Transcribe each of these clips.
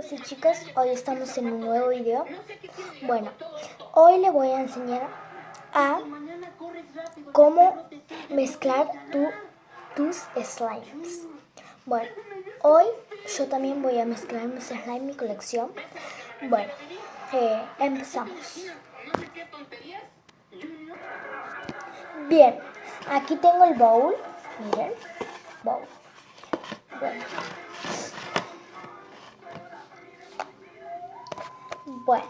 Sí, chicos, hoy estamos en un nuevo video. Bueno, hoy les voy a enseñar a cómo mezclar tus slimes. Bueno, hoy yo también voy a mezclar mis slime, mi colección. Bueno, empezamos. Bien, aquí tengo el bowl. Miren, bowl. Bueno,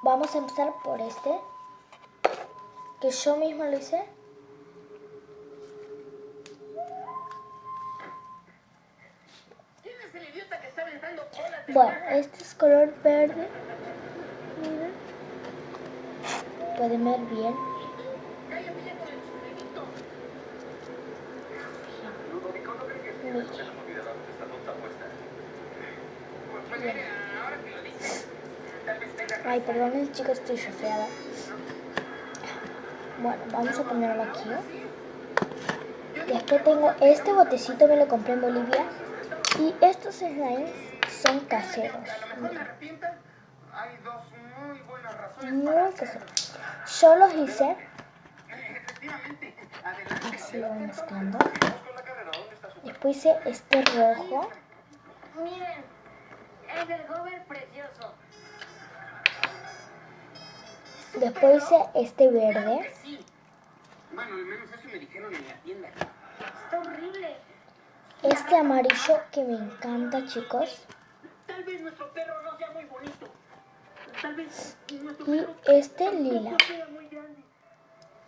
vamos a empezar por este, que yo misma lo hice. Bueno, este es color verde. Miren, pueden ver bien. Miren. Ay, perdón, chicos, estoy chafeada. Bueno, vamos a ponerlo aquí. Después tengo este botecito, me lo compré en Bolivia. Y estos slimes son caseros. Muy caseros. Yo los hice. Así lo voy mezclando. Después hice este rojo. Miren, es el gober precioso. Después hice este verde. Bueno, al menos eso me dijeron en la tienda. Está horrible. Este amarillo que me encanta, chicos. Tal vez nuestro perro no sea muy bonito. Tal vez nuestro Y perro este lila. no sea muy grande.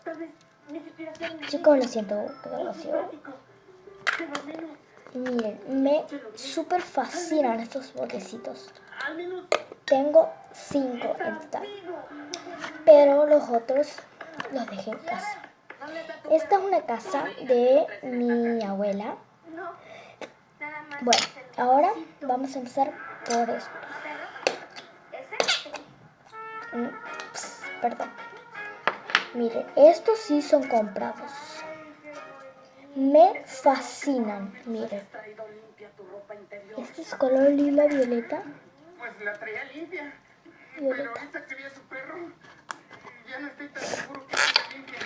Tal vez ni siquiera sea muy Chicos, lo siento, pero simpático. Pero al menos, miren, me súper fascinan estos botecitos. al menos Tengo 5 en total, pero los otros los dejé en casa. Esta es una casa de mi abuela. Bueno, ahora vamos a empezar por esto. Perdón. Miren, estos sí son comprados. Me fascinan, miren. Este es color lila violeta. pues la traía limpia. Pero Violeta. ahorita que vi a su perro, ya no estoy tan seguro que esté limpia.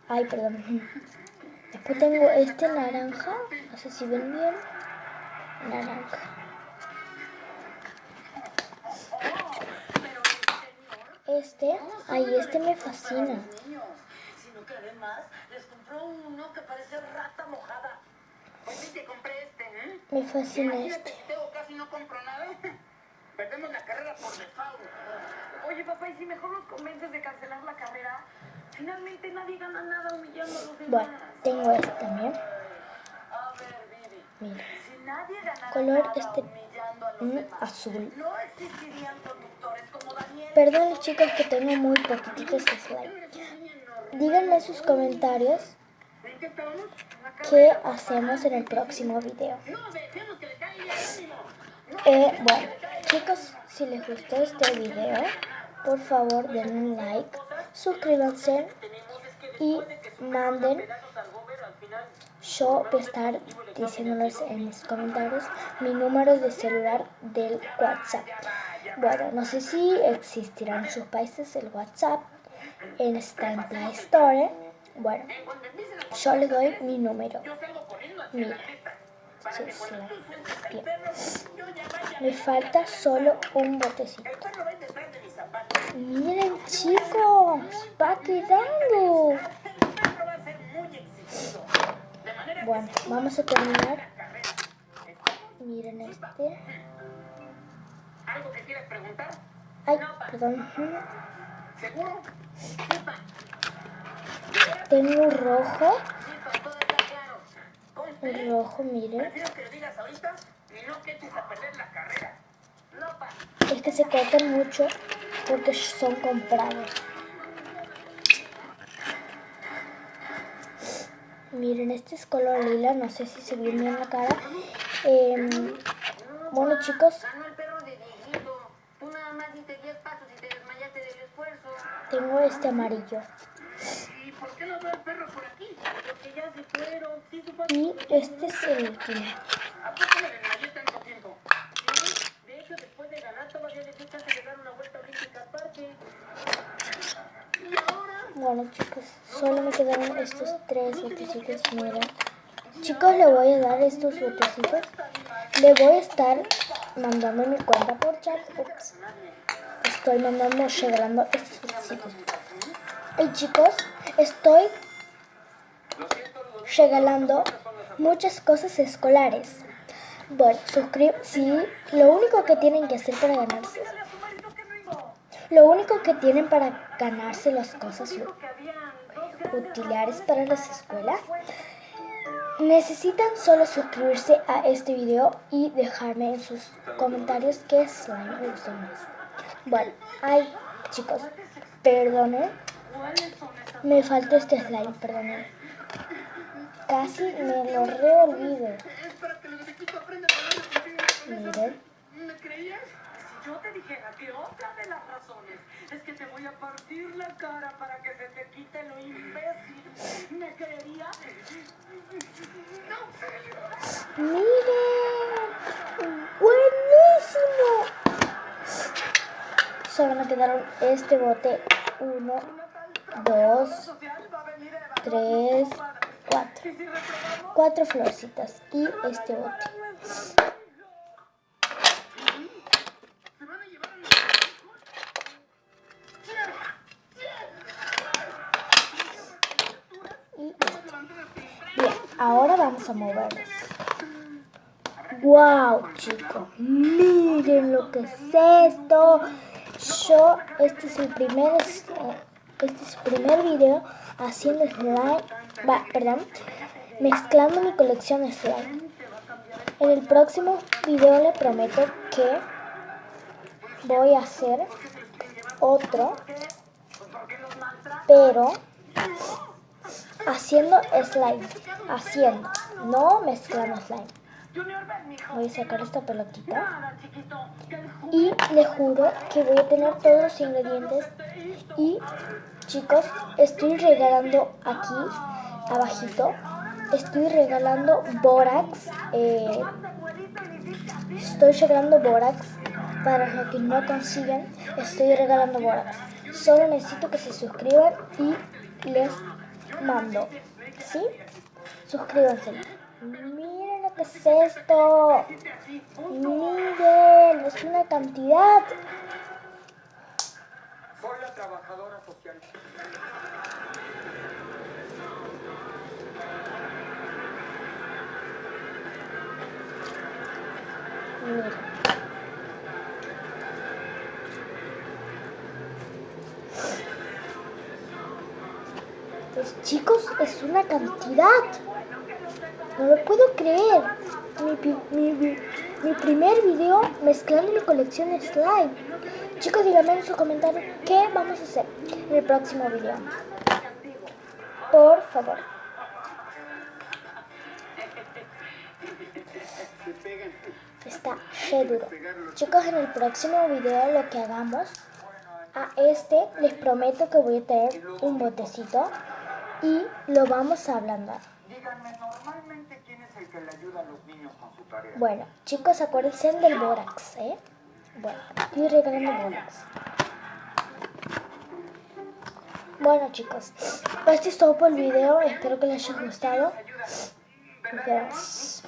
Ay, perdón. Después tengo este naranja. No sé si ven bien. Naranja. Este, ay, este me fascina. Sino que además les compró uno que parece rata mojada. Pues sí que compré este, ¿eh? Me fascina Imagínate este. que Teo casi no compró nada. Perdemos la carrera por default. Oye, papá, ¿y si mejor nos convences de cancelar la carrera? Finalmente nadie gana nada humillando a los demás. Bueno, tengo este también. A ver, Vivi. Mira. Si nadie ganara Color nada este humillando a los demás, azul. no existirían conductores como Daniel. Perdón, chicos, que tengo muy poquititos de slime. Díganme en sus comentarios ¿En qué estábamos? qué hacemos en el próximo video. No, dejemos que le caiga el ánimo. Bueno, chicos, si les gustó este video, por favor denle un like, suscríbanse y manden. Yo voy a estar diciéndoles en los comentarios mi número de celular del WhatsApp. Bueno, no sé si existirá en sus países el WhatsApp. Está en Play Store. Bueno, yo les doy mi número. Mira. Sí, bien. Me falta solo un botecito. Miren, chicos, va quedando. Bueno, vamos a terminar. Miren este. ¿Algo que quieres preguntar? Ay, perdón. ¿Seguro? Tengo un rojo. Sí, todo está claro. Un rojo, miren. Prefiero que lo digas ahorita y no que eches a perder la carrera. No, pa. Es que se cortan mucho porque son comprados. Miren, este es color lila, no sé si se ve bien la cara. Bueno, chicos, Ganó el perro de viejito. Tú nada más diste 10 pasos y te desmayaste del esfuerzo. tengo este amarillo. ¿Y por qué no veo al perro por aquí? Porque ya se fueron. Sí, Y este es el último. ¿A poco me desmayé tanto tiempo? Sí, de hecho después Bueno chicos, solo me quedaron estos 3 botecitos, miren. Chicos, le voy a dar estos botecitos. Le voy a estar mandando mi cuenta por chat. Ups. Estoy regalando estos botecitos. Y chicos, estoy regalando muchas cosas escolares. Bueno, si lo único que tienen que hacer para ganarse, las cosas útiles para las escuelas, necesitan solo suscribirse a este video y dejarme en sus comentarios qué slime me gustó más. Bueno, ay chicos, perdonen, me faltó este slime, perdonen. Casi me lo reolvido. Miren. ¿Me creías? Si yo te dijera que otra de las razones es que te voy a partir la cara para que se te quite lo imbécil, ¿me creerías? No. Miren, buenísimo. Solo me quedaron este bote. 1, 2, 3, 4. 4 florcitas y este bote. Bien, ahora vamos a movernos. ¡Wow, chicos! Miren lo que es esto. Este es el primer video haciendo slime. Mezclando mi colección de slime. En el próximo video le prometo que voy a hacer otro, pero haciendo slime, no mezclando slime. Voy a sacar esta pelotita y le juro que voy a tener todos los ingredientes. Y chicos, estoy regalando aquí abajito, estoy regalando bórax. Estoy regalando bórax para los que no consiguen. Estoy regalando bórax. Solo necesito que se suscriban y les mando. ¿Sí? Suscríbanse. Miren lo que es esto. Miren, es una cantidad. Soy la trabajadora social. Miren. Pues chicos, es una cantidad. No lo puedo creer. Mi primer video mezclando mi colección de slime. Chicos, díganme en sus comentarios qué vamos a hacer en el próximo video. Por favor. Está re duro. Chicos, en el próximo video lo que hagamos, les prometo que voy a traer un botecito y lo vamos a ablandar. Díganme, normalmente, ¿quién es el que le ayuda a los niños con su tarea? Bueno, chicos, acuérdense del bórax, ¿eh? Bueno, estoy regalando bórax. Bueno, chicos, esto es todo por el video. Espero que les haya gustado. Nos vemos.